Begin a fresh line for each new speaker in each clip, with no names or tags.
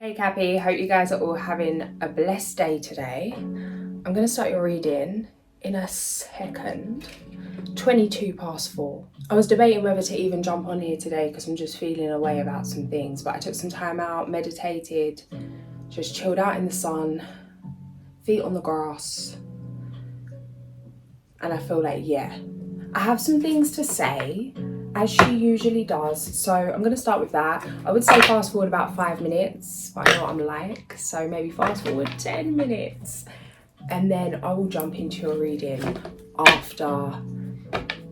Hey Cappy, hope you guys are all having a blessed day today. I'm going to start your reading in a second. 4:22. I was debating whether to even jump on here today because I'm just feeling a way about some things, but I took some time out, meditated, just chilled out in the sun, feet on the grass, and I feel like, yeah, I have some things to say, as she usually does, so I'm going to start with that. I would say fast forward about 5 minutes, but I know what I'm like, so maybe fast forward 10 minutes, and then I will jump into your reading after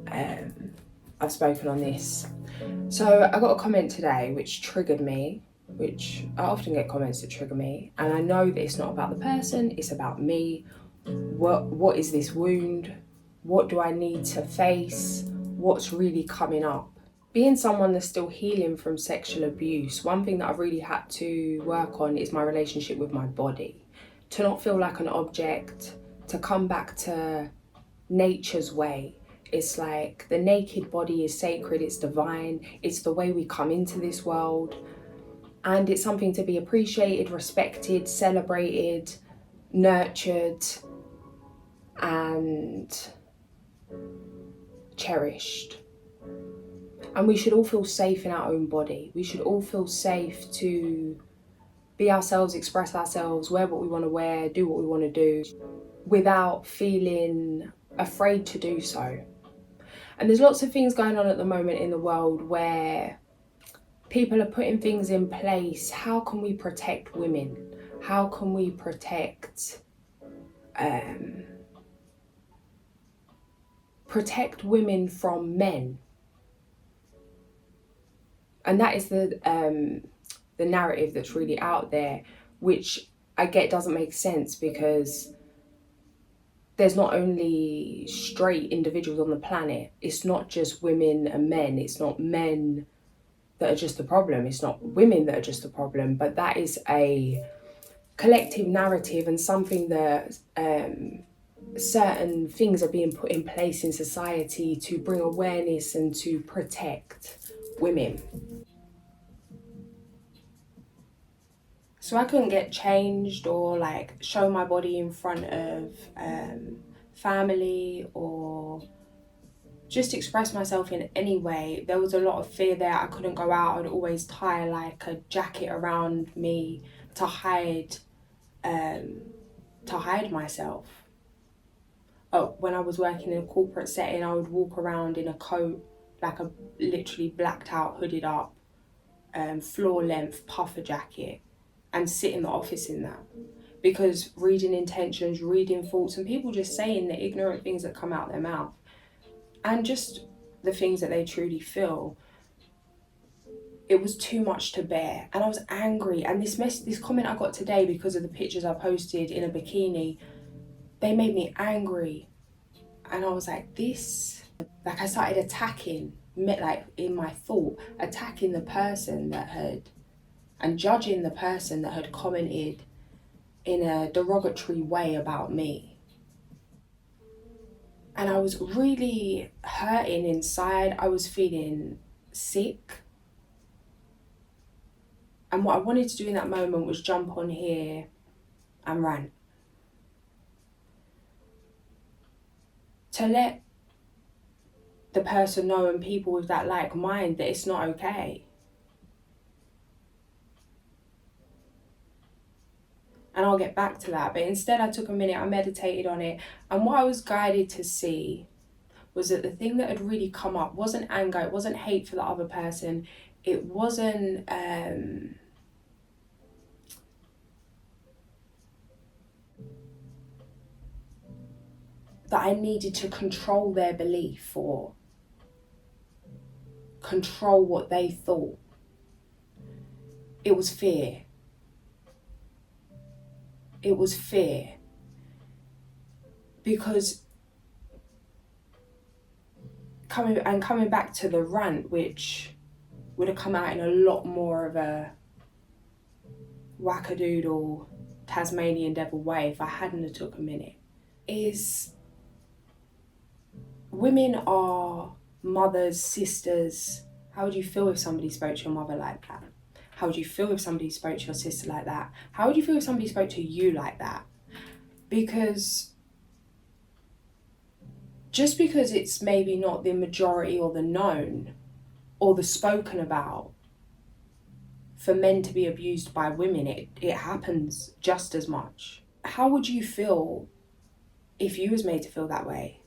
I've spoken on this. So I got a comment today which triggered me, which I often get comments that trigger me, and I know that it's not about the person, it's about me. What is this wound? What do I need to face? What's really coming up? Being someone that's still healing from sexual abuse, one thing that I've really had to work on is my relationship with my body. To not feel like an object, to come back to nature's way. It's like the naked body is sacred, it's divine, it's the way we come into this world. And it's something to be appreciated, respected, celebrated, nurtured, and cherished. And we should all feel safe in our own body. We should all feel safe to be ourselves, express ourselves, wear what we want to wear, do what we want to do, without feeling afraid to do so. And there's lots of things going on at the moment in the world where people are putting things in place. How can we protect women? How can we protect women from men? And that is the narrative that's really out there, which I get doesn't make sense, because there's not only straight individuals on the planet. It's not just women and men. It's not men that are just the problem. It's not women that are just the problem. But that is a collective narrative and something that certain things are being put in place in society to bring awareness and to protect women. So I couldn't get changed or like show my body in front of family or just express myself in any way. There was a lot of fear there. I couldn't go out. I'd always tie like a jacket around me to hide myself. Oh, when I was working in a corporate setting, I would walk around in a coat, like a literally blacked out, hooded up, floor length puffer jacket, and sit in the office in that. Because reading intentions, reading thoughts, and people just saying the ignorant things that come out their mouth, and just the things that they truly feel, it was too much to bear. And I was angry. And this comment I got today, because of the pictures I posted in a bikini, they made me angry. And I was like, I started attacking, like in my thought, attacking the person that had, and judging the person that had commented in a derogatory way about me. And I was really hurting inside. I was feeling sick. And what I wanted to do in that moment was jump on here and rant. To let the person know, and people with that like mind, that it's not okay. And I'll get back to that. But instead I took a minute, I meditated on it. And what I was guided to see was that the thing that had really come up wasn't anger, it wasn't hate for the other person, it wasn't that I needed to control their belief or control what they thought. It was fear. It was fear. Because coming back to the rant, which would have come out in a lot more of a wackadoodle Tasmanian devil way if I hadn't have took a minute, is women are mothers, sisters. How would you feel if somebody spoke to your mother like that? How would you feel if somebody spoke to your sister like that? How would you feel if somebody spoke to you like that? Because just because it's maybe not the majority or the known or the spoken about, for men to be abused by women, it happens just as much. How would you feel if you was made to feel that way?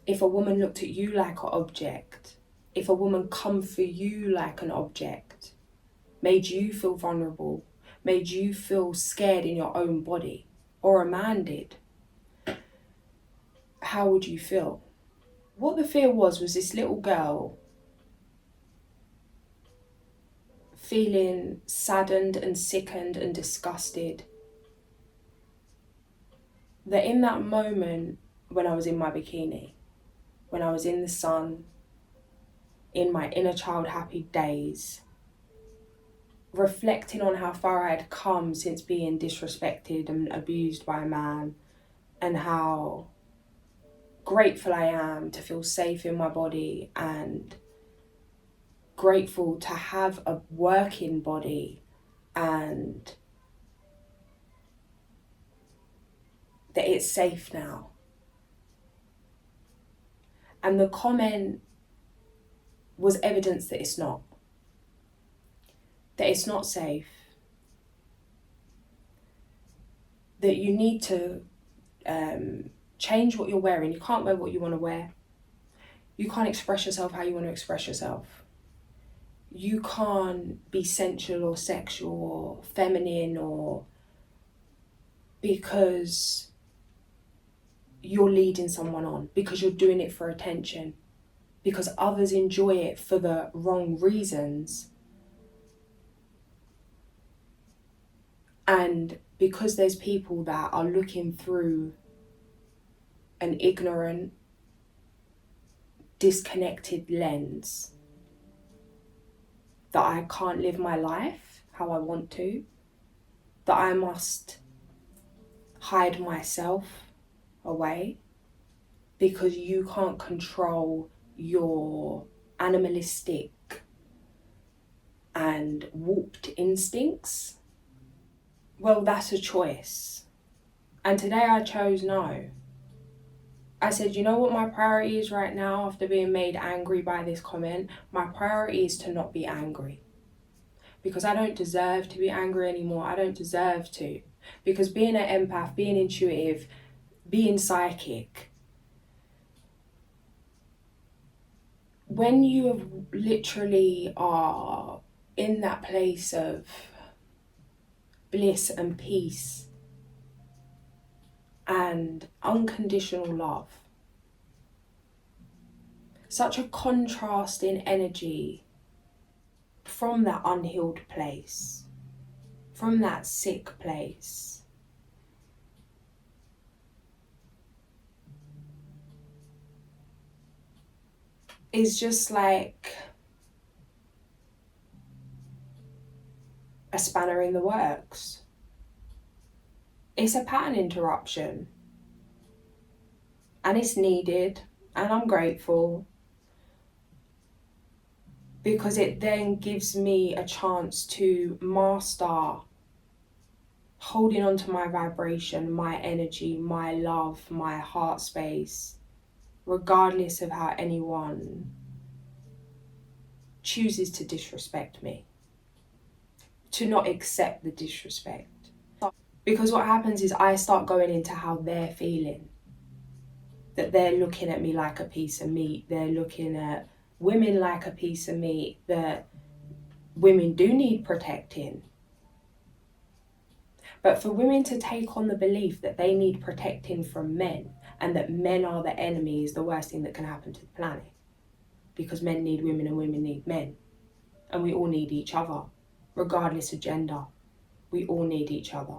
If a woman looked at you like an object, if a woman come for you like an object, made you feel vulnerable, made you feel scared in your own body, or a man did, how would you feel? What the fear was this little girl feeling saddened and sickened and disgusted. That in that moment, when I was in my bikini, when I was in the sun, in my inner child happy days, reflecting on how far I had come since being disrespected and abused by a man, and how grateful I am to feel safe in my body, and grateful to have a working body, and that it's safe now. And the comment was evidence that it's not. That it's not safe. That you need to change what you're wearing. You can't wear what you want to wear. You can't express yourself how you want to express yourself. You can't be sensual or sexual or feminine, or because you're leading someone on, because you're doing it for attention, because others enjoy it for the wrong reasons, and because there's people that are looking through an ignorant, disconnected lens, that I can't live my life how I want to, that I must hide myself away because you can't control your animalistic and warped instincts. Well, that's a choice. And today I chose no. I said, you know what my priority is right now after being made angry by this comment? My priority is to not be angry. Because I don't deserve to be angry anymore. I don't deserve to. Because being an empath, being intuitive, being psychic, when you have literally are in that place of bliss and peace and unconditional love, such a contrast in energy from that unhealed place, from that sick place, is just like a spanner in the works. It's a pattern interruption, and it's needed, and I'm grateful, because it then gives me a chance to master holding on to my vibration, my energy, my love, my heart space, regardless of how anyone chooses to disrespect me, to not accept the disrespect. Because what happens is I start going into how they're feeling, that they're looking at me like a piece of meat, they're looking at women like a piece of meat, that women do need protecting. But for women to take on the belief that they need protecting from men, and that men are the enemy, is the worst thing that can happen to the planet. Because men need women and women need men. And we all need each other, regardless of gender. We all need each other.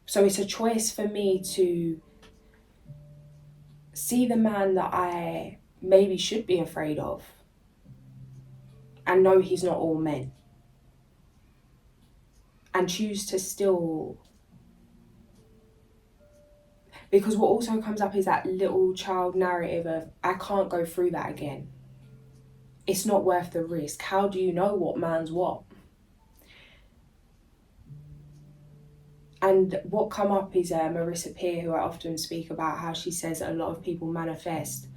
So it's a choice for me to see the man that I maybe should be afraid of and know he's not all men, and choose to still Because what also comes up is that little child narrative of, I can't go through that again. It's not worth the risk. How do you know what man's what? And what come up is Marissa Peer, who I often speak about, how she says that a lot of people manifest,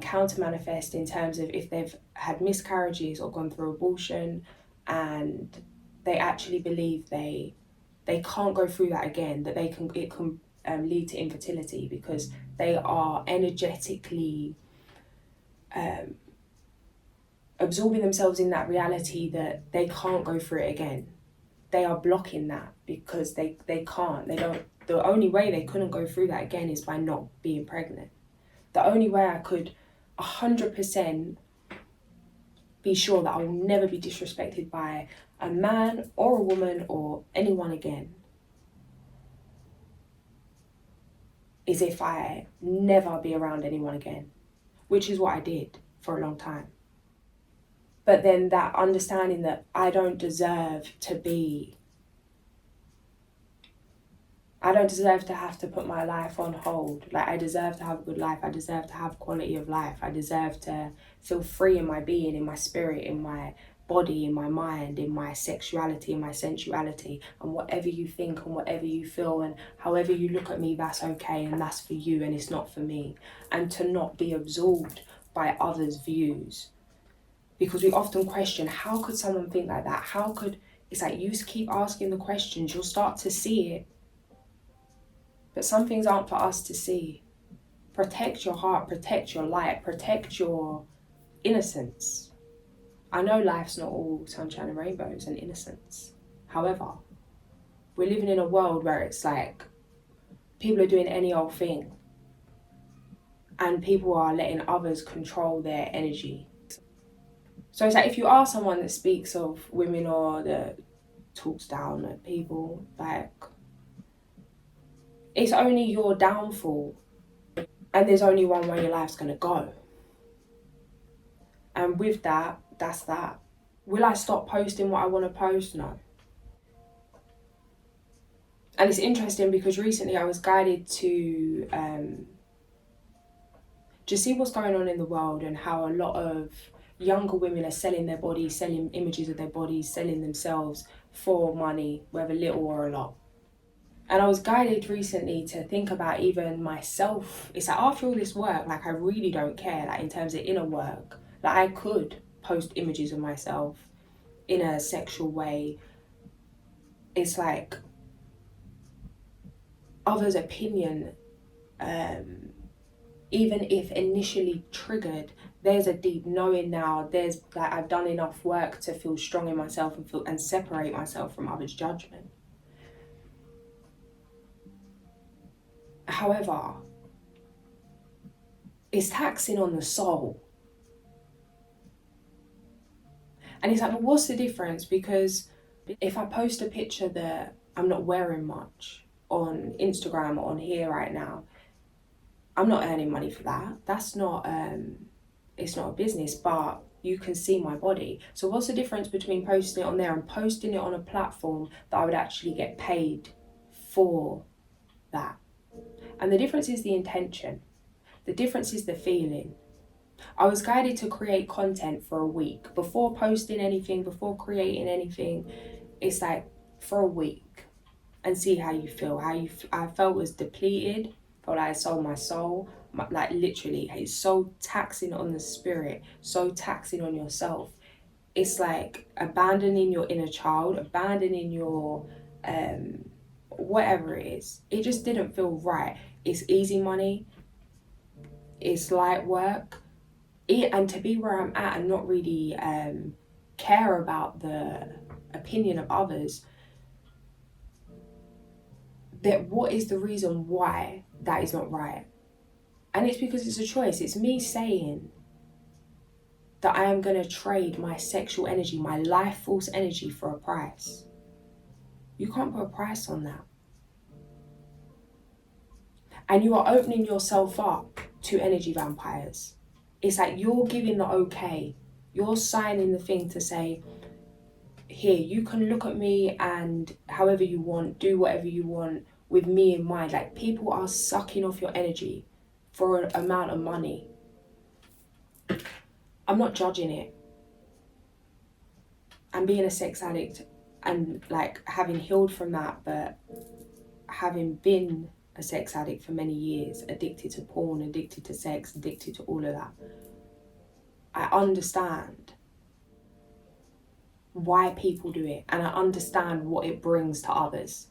counter manifest in terms of if they've had miscarriages or gone through abortion, and they actually believe they can't go through that again, that it can lead to infertility because they are energetically absorbing themselves in that reality that they can't go through it again. They are blocking that because they can't. The only way they couldn't go through that again is by not being pregnant. The only way I could 100% be sure that I will never be disrespected by a man or a woman or anyone again is if I never be around anyone again, which is what I did for a long time. But then that understanding that I don't deserve to have to put my life on hold. Like, I deserve to have a good life. I deserve to have quality of life. I deserve to feel free in my being, in my spirit, in my body, in my mind, in my sexuality, in my sensuality. And whatever you think and whatever you feel and however you look at me, that's okay and that's for you and it's not for me. And to not be absorbed by others' views. Because we often question, how could someone think like that? It's like you keep asking the questions, you'll start to see it. But some things aren't for us to see. Protect your heart, protect your light, protect your innocence. I know life's not all sunshine and rainbows and innocence. However, we're living in a world where it's like people are doing any old thing and people are letting others control their energy. So it's like if you are someone that speaks of women or that talks down at people, like, it's only your downfall and there's only one way your life's going to go. And with that, that's that. Will I stop posting what I want to post? No. And it's interesting because recently I was guided to just see what's going on in the world and how a lot of younger women are selling their bodies, selling images of their bodies, selling themselves for money, whether little or a lot. And I was guided recently to think about even myself. It's like after all this work, like I really don't care, like in terms of inner work. Like I could post images of myself in a sexual way. It's like others' opinion, even if initially triggered, there's a deep knowing now. There's like I've done enough work to feel strong in myself and separate myself from others' judgment. However, it's taxing on the soul. And it's like, well, what's the difference? Because if I post a picture that I'm not wearing much on Instagram or on here right now, I'm not earning money for that. That's not, it's not a business, but you can see my body. So what's the difference between posting it on there and posting it on a platform that I would actually get paid for that? And the difference is the intention. The difference is the feeling. I was guided to create content for a week. Before posting anything, before creating anything, it's like for a week and see how you feel. I felt was depleted, felt like I sold my soul. Like literally, it's so taxing on the spirit, so taxing on yourself. It's like abandoning your inner child, abandoning your whatever it is. It just didn't feel right. It's easy money, it's light work, and to be where I'm at and not really care about the opinion of others, that what is the reason why that is not right? And it's because it's a choice. It's me saying that I am going to trade my sexual energy, my life force energy for a price. You can't put a price on that. And you are opening yourself up to energy vampires. It's like you're giving the okay. You're signing the thing to say, here, you can look at me and however you want, do whatever you want, with me in mind. Like, people are sucking off your energy for an amount of money. I'm not judging it. And being a sex addict and like having healed from that, but having been a sex addict for many years, addicted to porn, addicted to sex, addicted to all of that, I understand why people do it, and I understand what it brings to others.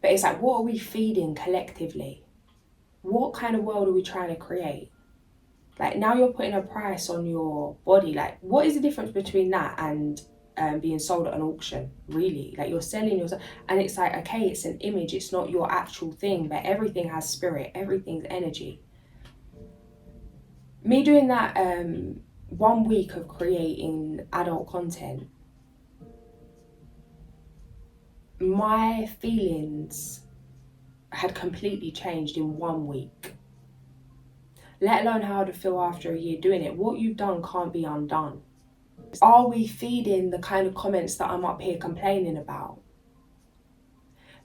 But it's like, what are we feeding collectively? What kind of world are we trying to create? Like, now you're putting a price on your body. Like, what is the difference between that and being sold at an auction? Really? Like, you're selling yourself, and it's like, okay, it's an image, it's not your actual thing, but everything has spirit, everything's energy. Me doing that 1 week of creating adult content, my feelings had completely changed in 1 week. Let alone how I'd feel after a year doing it. What you've done can't be undone. Are we feeding the kind of comments that I'm up here complaining about?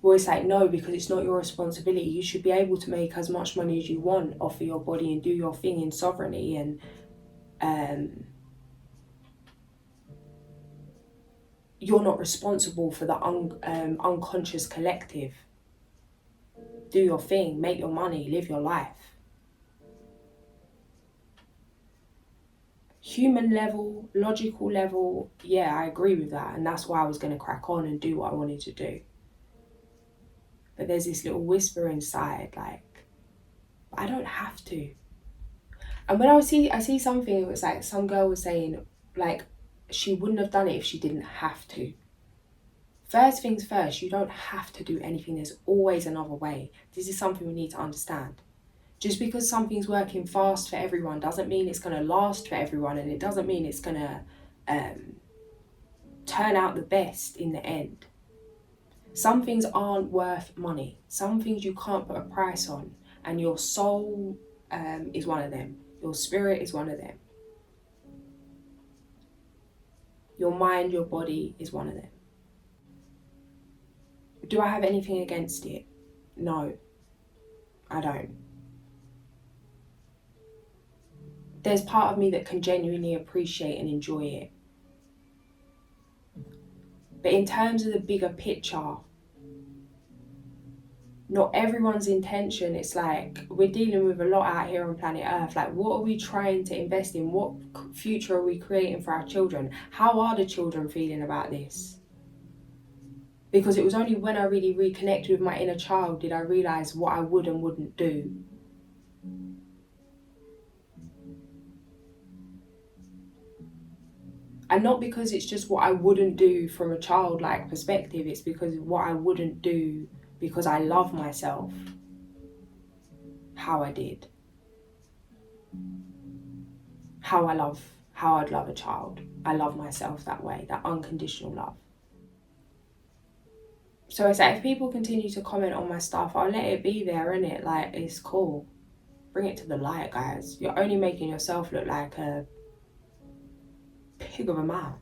Well, it's like, no, because it's not your responsibility. You should be able to make as much money as you want off of your body and do your thing in sovereignty. And you're not responsible for the unconscious collective. Do your thing, make your money, live your life. Human level, logical level, yeah, I agree with that. And that's why I was going to crack on and do what I wanted to do. But there's this little whisper inside, like, I don't have to. And when I see something, it was like some girl was saying, like, she wouldn't have done it if she didn't have to. First things first, you don't have to do anything. There's always another way. This is something we need to understand. Just because something's working fast for everyone doesn't mean it's going to last for everyone, and it doesn't mean it's going to turn out the best in the end. Some things aren't worth money. Some things you can't put a price on, and your soul is one of them. Your spirit is one of them. Your mind, your body is one of them. Do I have anything against it? No, I don't. There's part of me that can genuinely appreciate and enjoy it. But in terms of the bigger picture, not everyone's intention. It's like, we're dealing with a lot out here on planet Earth. Like, what are we trying to invest in? What future are we creating for our children? How are the children feeling about this? Because it was only when I really reconnected with my inner child did I realise what I would and wouldn't do. And not because it's just what I wouldn't do from a childlike perspective, it's because what I wouldn't do because I love myself how I did. How I'd love a child. I love myself that way, that unconditional love. So it's like, if people continue to comment on my stuff, I'll let it be there, innit? Like, it's cool. Bring it to the light, guys. You're only making yourself look like a pig of a man.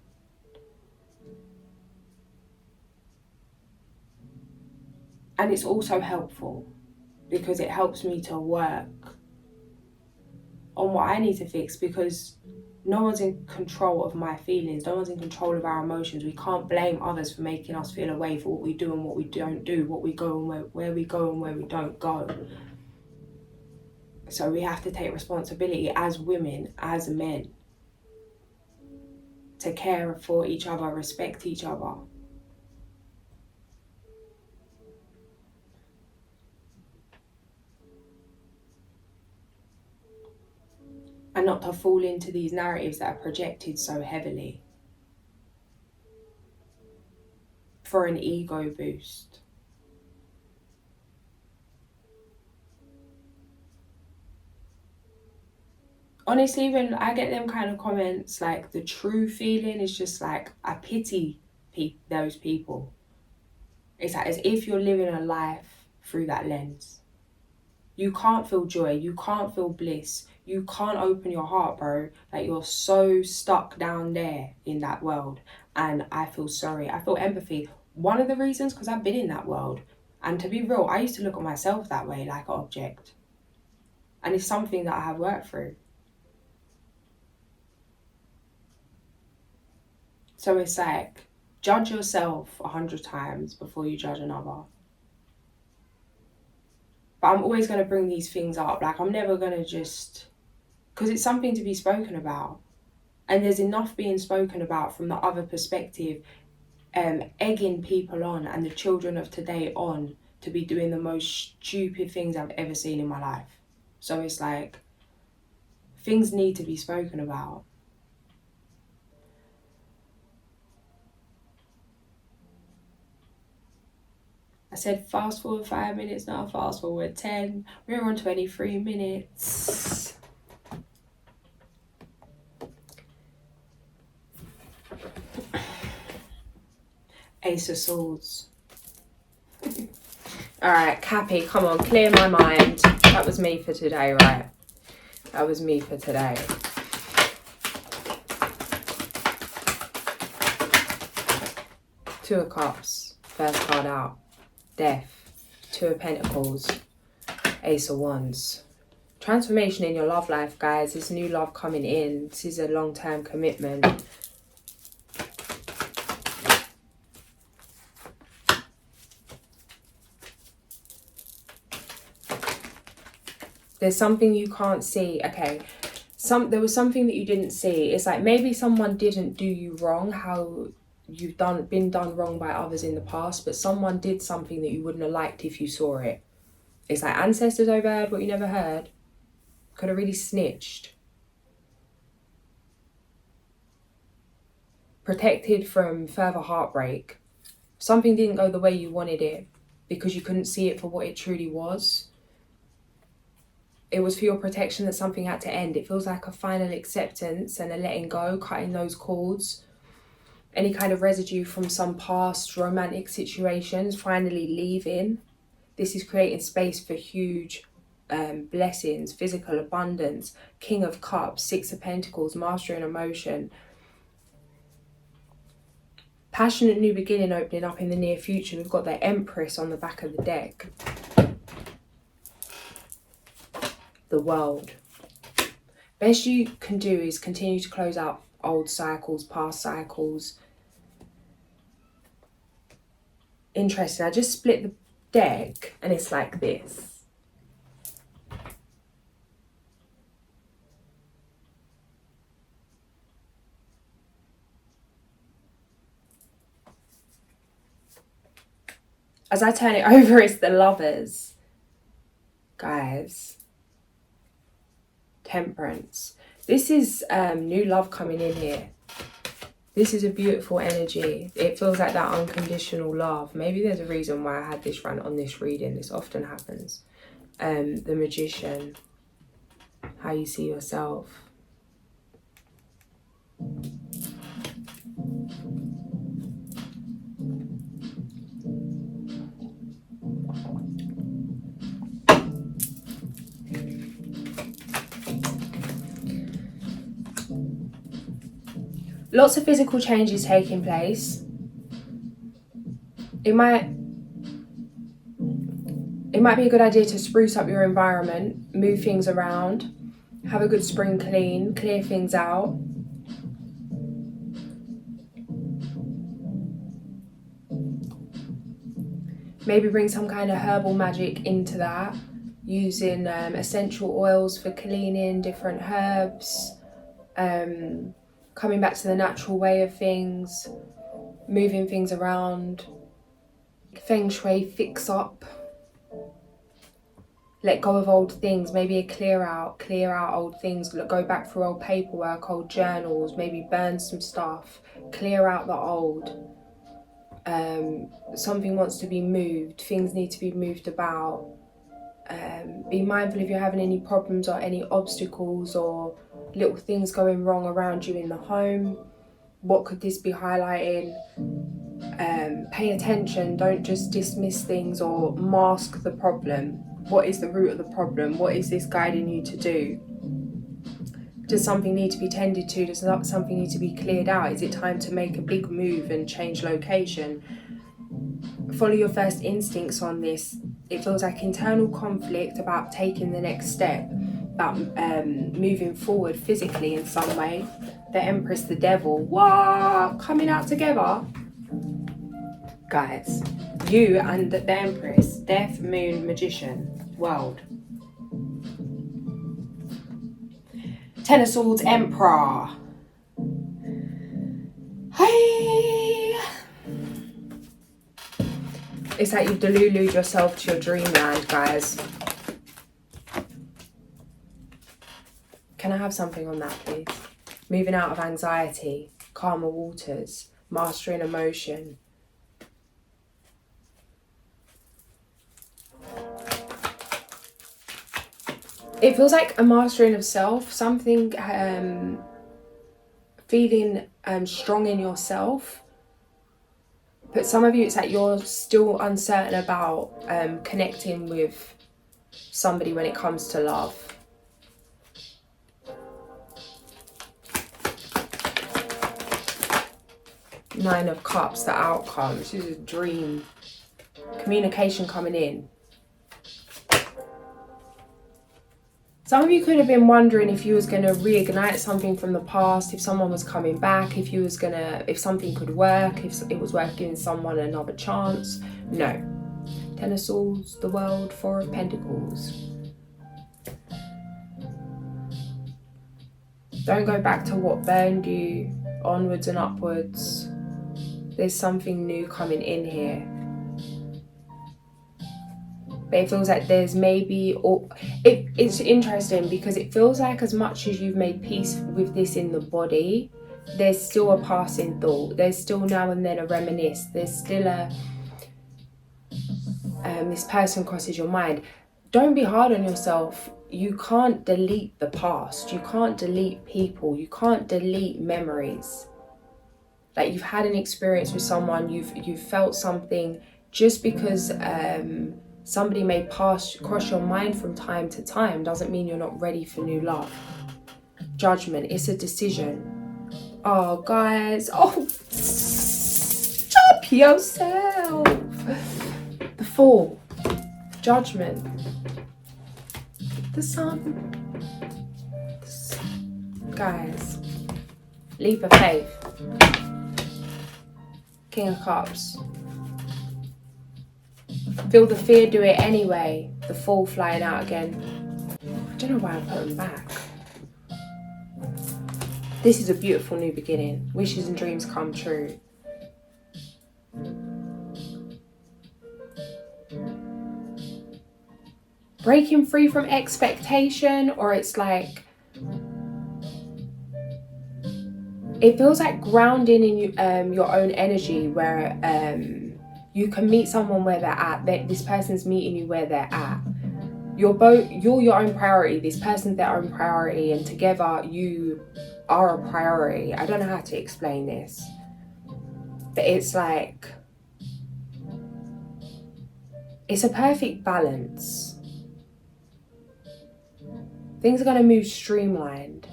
And it's also helpful because it helps me to work on what I need to fix, because no one's in control of my feelings. No one's in control of our emotions. We can't blame others for making us feel a way, for what we do and what we don't do, what we go and where we go and where we don't go. So we have to take responsibility as women, as men, to care for each other, respect each other. And not to fall into these narratives that are projected so heavily for an ego boost. Honestly, when I get them kind of comments, like, the true feeling is just like, I pity those people. It's like as if you're living a life through that lens. You can't feel joy, you can't feel bliss, you can't open your heart, bro. Like, you're so stuck down there in that world. And I feel sorry, I feel empathy. One of the reasons, because I've been in that world, And to be real, I used to look at myself that way, like an object. And it's something that I have worked through. So it's like, judge yourself 100 times before you judge another. But I'm always going to bring these things up. Like, I'm never going to just... Because it's something to be spoken about. And there's enough being spoken about from the other perspective, egging people on and the children of today on to be doing the most stupid things I've ever seen in my life. So it's like, things need to be spoken about. I said fast forward 5 minutes, now fast forward 10. We're on 23 minutes. Ace of Swords. Alright, Cappy, come on, clear my mind. That was me for today, right? That was me for today. Two of Cups, first card out. Death. Two of Pentacles. Ace of Wands. Transformation in your love life, guys. This new love coming in. This is a long-term commitment. There's something you can't see. Okay, there was something that you didn't see. It's like maybe someone didn't do you wrong, how you've been done wrong by others in the past, but someone did something that you wouldn't have liked if you saw it. It's like ancestors overheard what you never heard. Could have really snitched. Protected from further heartbreak. Something didn't go the way you wanted it because you couldn't see it for what it truly was. It was for your protection that something had to end. It feels like a final acceptance and a letting go, cutting those cords. Any kind of residue from some past romantic situations, finally leaving. This is creating space for huge blessings, physical abundance, King of Cups, Six of Pentacles, mastering emotion. Passionate new beginning opening up in the near future. We've got the Empress on the back of the deck. The World. Best you can do is continue to close out old cycles, past cycles. Interesting. I just split the deck and it's like this. As I turn it over, it's the Lovers. Guys. Temperance. This is new love coming in here. This is a beautiful energy. It feels like that unconditional love. Maybe there's a reason why I had this rant on this reading. This often happens. The Magician. How you see yourself. Lots of physical changes taking place. It might be a good idea to spruce up your environment, move things around, have a good spring clean, clear things out. Maybe bring some kind of herbal magic into that, using essential oils for cleaning, different herbs, coming back to the natural way of things, moving things around, feng shui, fix up, let go of old things, maybe a clear out old things, go back through old paperwork, old journals, maybe burn some stuff, clear out the old. Something wants to be moved, things need to be moved about. Be mindful if you're having any problems or any obstacles or little things going wrong around you in the home. What could this be highlighting? Pay attention, don't just dismiss things or mask the problem. What is the root of the problem? What is this guiding you to do? Does something need to be tended to? Does something need to be cleared out? Is it time to make a big move and change location? follow your first instincts on this. It feels like internal conflict about taking the next step, about moving forward physically in some way. The Empress, the Devil, what? Coming out together? Guys, you and the Empress, Death, Moon, Magician, World. Ten of Swords, Emperor. Hey! It's like you've delulued yourself to your dreamland, guys. Can I have something on that, please? Moving out of anxiety, calmer waters, mastering emotion. It feels like a mastering of self, something, feeling strong in yourself. But some of you, it's like you're still uncertain about connecting with somebody when it comes to love. Nine of Cups, the outcome. This is a dream. Communication coming in. Some of you could have been wondering if you was going to reignite something from the past, if someone was coming back, if something could work, if it was working someone another chance. No. Ten of Swords, the World, Four of Pentacles. Don't go back to what burned you, onwards and upwards. There's something new coming in here. But it feels like there's maybe, it's interesting because it feels like as much as you've made peace with this in the body, there's still a passing thought. There's still now and then a reminisce. There's still this person crosses your mind. Don't be hard on yourself. You can't delete the past. You can't delete people. You can't delete memories. Like you've had an experience with someone, you've felt something. Just because somebody may cross your mind from time to time doesn't mean you're not ready for new love. Judgment, it's a decision. Oh, guys, stop yourself. The Fool, Judgment, the Sun. Guys, leap of faith. King of Cups. Feel the fear, do it anyway. The Fool flying out again. I don't know why I put them back. This is a beautiful new beginning. Wishes and dreams come true. Breaking free from expectation, or it's like, it feels like grounding in your own energy, where you can meet someone where they're at. This person's meeting you where they're at. You're your own priority. This person's their own priority, and together you are a priority. I don't know how to explain this, but it's like, it's a perfect balance. Things are going to move streamlined.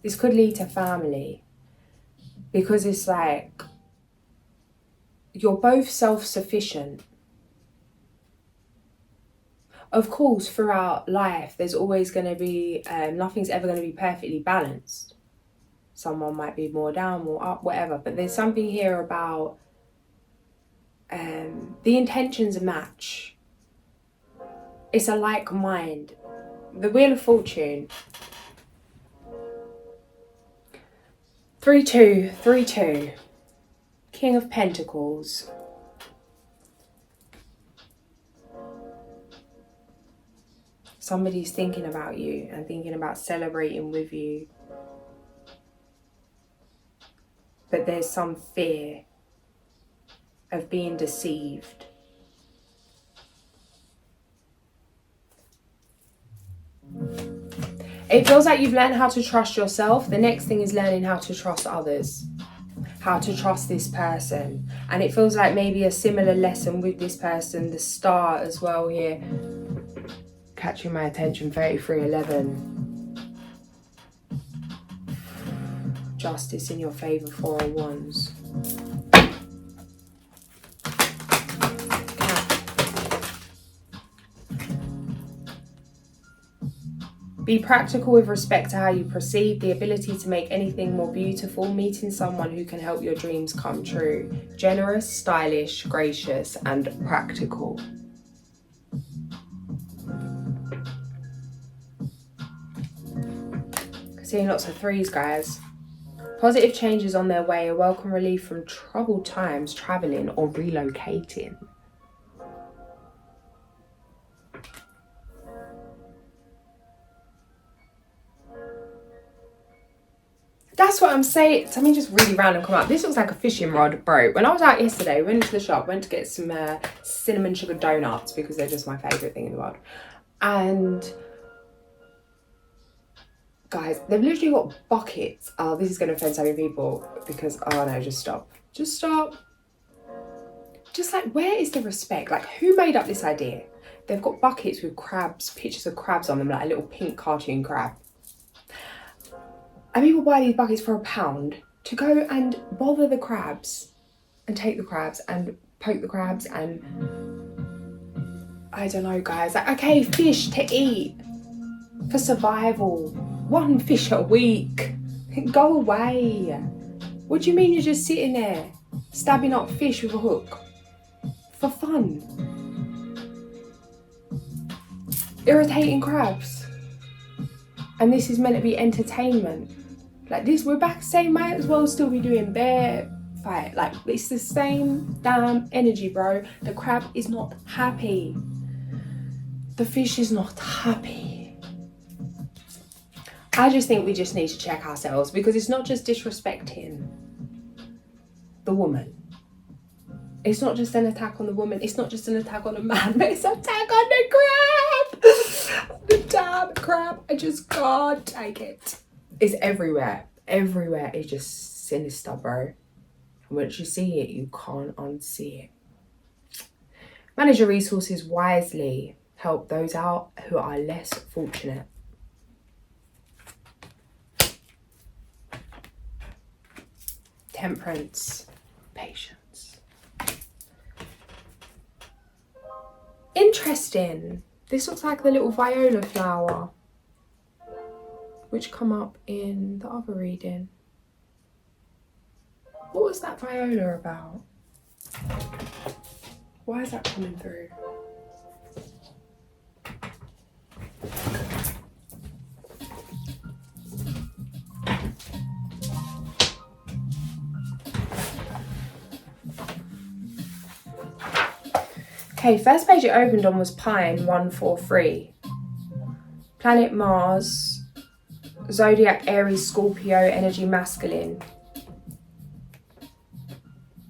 This could lead to family, because it's like you're both self-sufficient. Of course, throughout life, there's always going to be, nothing's ever going to be perfectly balanced. Someone might be more down, more up, whatever. But there's something here about the intentions match. It's a like mind. The Wheel of Fortune. 3-2, 3-2. King of Pentacles. Somebody's thinking about you and thinking about celebrating with you. But there's some fear of being deceived. It feels like you've learned how to trust yourself. The next thing is learning how to trust others. How to trust this person. And it feels like maybe a similar lesson with this person. The Star as well here. Catching my attention, 33-11. Justice in your favour, 4 of Wands. Be practical with respect to how you proceed, the ability to make anything more beautiful, meeting someone who can help your dreams come true. Generous, stylish, gracious, and practical. Seeing lots of threes, guys. Positive changes on their way, a welcome relief from troubled times, travelling or relocating. That's what I'm saying. Something just really random come up. This looks like a fishing rod, bro. When I was out yesterday, went to the shop, went to get some cinnamon sugar donuts because they're just my favourite thing in the world. And guys, they've literally got buckets. Oh, this is going to offend so many people because, oh no, just stop. Just stop. Just like, where is the respect? Like, who made up this idea? They've got buckets with crabs, pictures of crabs on them, like a little pink cartoon crab. And people buy these buckets for £1 to go and bother the crabs and take the crabs and poke the crabs and I don't know, guys. Like, okay, fish to eat for survival. 1 fish a week. Go away. What do you mean you're just sitting there stabbing up fish with a hook for fun? Irritating crabs. And this is meant to be entertainment. Like this, we're back saying might as well still be doing bear fight. Like it's the same damn energy, bro. The crab is not happy. The fish is not happy. I just think we just need to check ourselves because it's not just disrespecting the woman. It's not just an attack on the woman. It's not just an attack on the man, but it's an attack on the crab. The damn crab. I just can't take it. It's everywhere. Everywhere is just sinister, bro. And once you see it, you can't unsee it. Manage your resources wisely. Help those out who are less fortunate. Temperance. Patience. Interesting. This looks like the little viola flower, which come up in the other reading. What was that viola about? Why is that coming through? Okay, first page it opened on was Pine 143. Planet Mars, Zodiac Aries, Scorpio, energy masculine.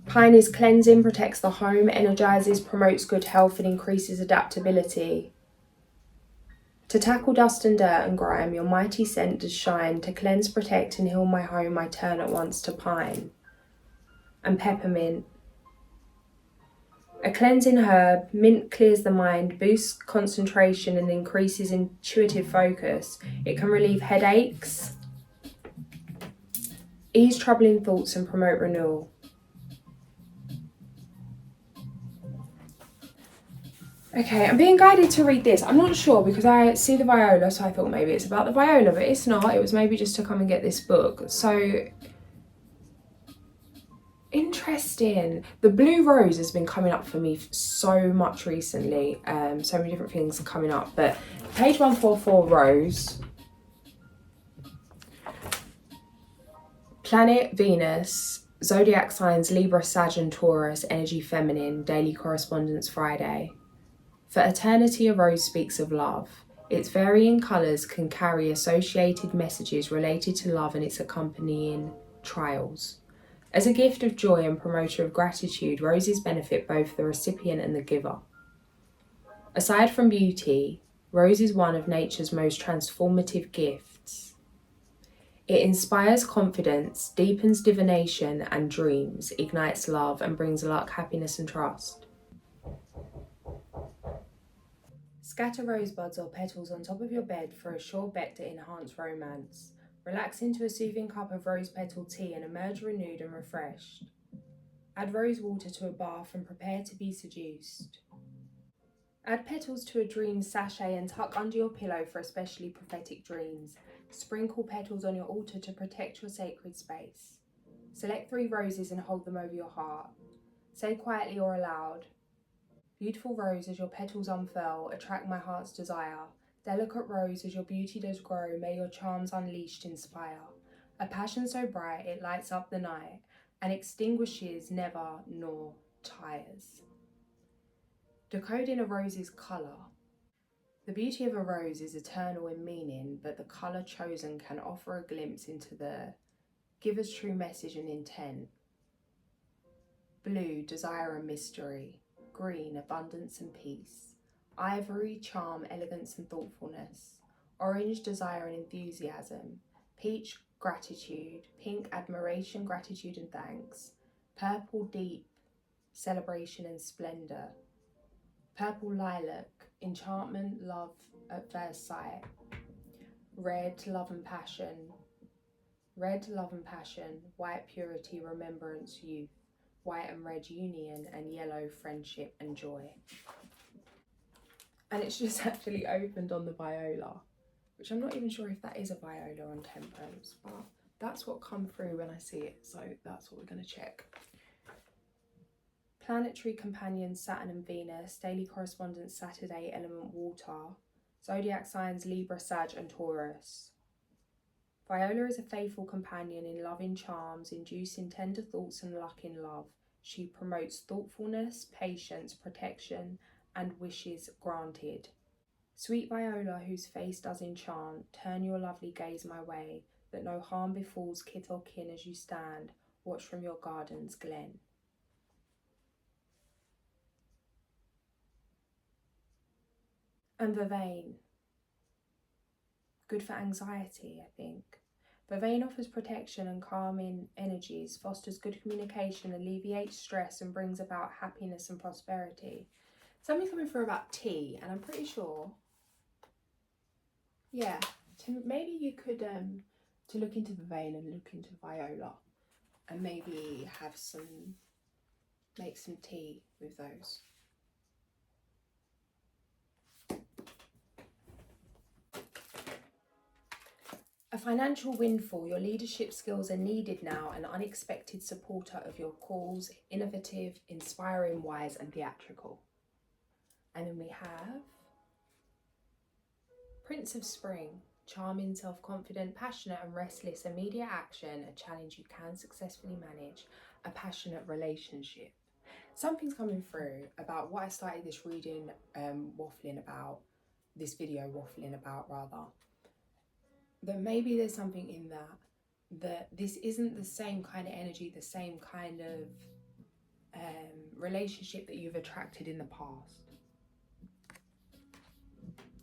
Pine is cleansing, protects the home, energizes, promotes good health and increases adaptability. To tackle dust and dirt and grime, your mighty scent does shine. To cleanse, protect and heal my home, I turn at once to pine. And peppermint. A cleansing herb, mint clears the mind, boosts concentration and increases intuitive focus. It can relieve headaches, ease troubling thoughts and promote renewal. Okay, I'm being guided to read this. I'm not sure because I see the viola, so I thought maybe it's about the viola, but it's not. It was maybe just to come and get this book. So interesting. The blue rose has been coming up for me so much recently. So many different things are coming up. But page 144, rose. Planet Venus, zodiac signs Libra, Sag and Taurus, energy feminine, daily correspondence Friday. For eternity, a rose speaks of love. Its varying colours can carry associated messages related to love and its accompanying trials. As a gift of joy and promoter of gratitude, roses benefit both the recipient and the giver. Aside from beauty, rose is one of nature's most transformative gifts. It inspires confidence, deepens divination and dreams, ignites love, and brings luck, happiness, and trust. Scatter rosebuds or petals on top of your bed for a sure bet to enhance romance. Relax into a soothing cup of rose petal tea and emerge renewed and refreshed. Add rose water to a bath and prepare to be seduced. Add petals to a dream sachet and tuck under your pillow for especially prophetic dreams. Sprinkle petals on your altar to protect your sacred space. Select 3 roses and hold them over your heart. Say quietly or aloud, beautiful rose, as your petals unfurl, attract my heart's desire. Delicate rose, as your beauty does grow, may your charms unleashed inspire. A passion so bright it lights up the night, and extinguishes never nor tires. Decoding a rose's colour. The beauty of a rose is eternal in meaning, but the colour chosen can offer a glimpse into the giver's true message and intent. Blue, desire and mystery. Green, abundance and peace. Ivory, charm, elegance and thoughtfulness. Orange, desire and enthusiasm. Peach, gratitude. Pink, admiration, gratitude and thanks. Purple, deep, celebration and splendour. Purple, lilac, enchantment, love at first sight. Red, love and passion. Red, love and passion. White, purity, remembrance, youth. White and red, union, and yellow, friendship and joy. And it's just actually opened on the viola, which I'm not even sure if that is a viola on temperance, but that's what come through when I see it, so that's what we're going to check. Planetary companions Saturn and Venus, daily correspondence Saturday, element water, zodiac signs Libra, Sag and Taurus. Viola is a faithful companion in loving charms, inducing tender thoughts and luck in love. She promotes thoughtfulness, patience, protection, and wishes granted. Sweet Viola, whose face does enchant, turn your lovely gaze my way, that no harm befalls kith or kin as you stand, watch from your garden's glen. And Vervain. Good for anxiety, I think. Vervain offers protection and calming energies, fosters good communication, alleviates stress and brings about happiness and prosperity. Something's coming through about tea, and I'm pretty sure, yeah, maybe you could to look into Vervain and look into Viola, and maybe make some tea with those. A financial windfall. Your leadership skills are needed now, an unexpected supporter of your cause, innovative, inspiring, wise and theatrical. And then we have Prince of Spring. Charming, self-confident, passionate and restless, immediate action, a challenge you can successfully manage, a passionate relationship. Something's coming through about what I started this reading this video waffling about rather. That maybe there's something in that this isn't the same kind of energy, the same kind of relationship that you've attracted in the past.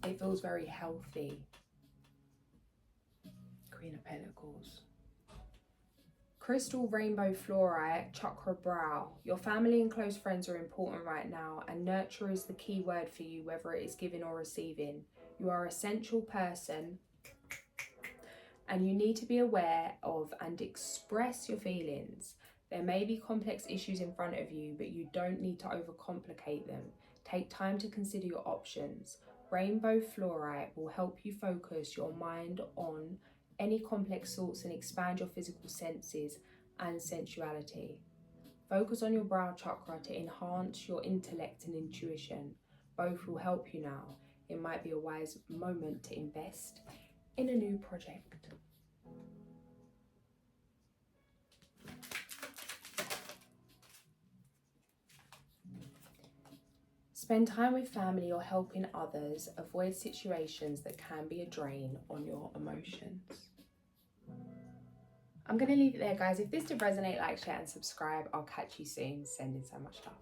It feels very healthy. Queen of Pentacles. Crystal rainbow fluorite, chakra brow. Your family and close friends are important right now, and nurture is the key word for you, whether it is giving or receiving. You are an essential person, and you need to be aware of and express your feelings. There may be complex issues in front of you, but you don't need to overcomplicate them. Take time to consider your options. Rainbow fluorite will help you focus your mind on any complex thoughts and expand your physical senses and sensuality. Focus on your brow chakra to enhance your intellect and intuition. Both will help you now. It might be a wise moment to invest in a new project. Spend time with family or helping others. Avoid situations that can be a drain on your emotions. I'm going to leave it there, guys. If this did resonate, like, share and subscribe. I'll catch you soon. Sending so much love.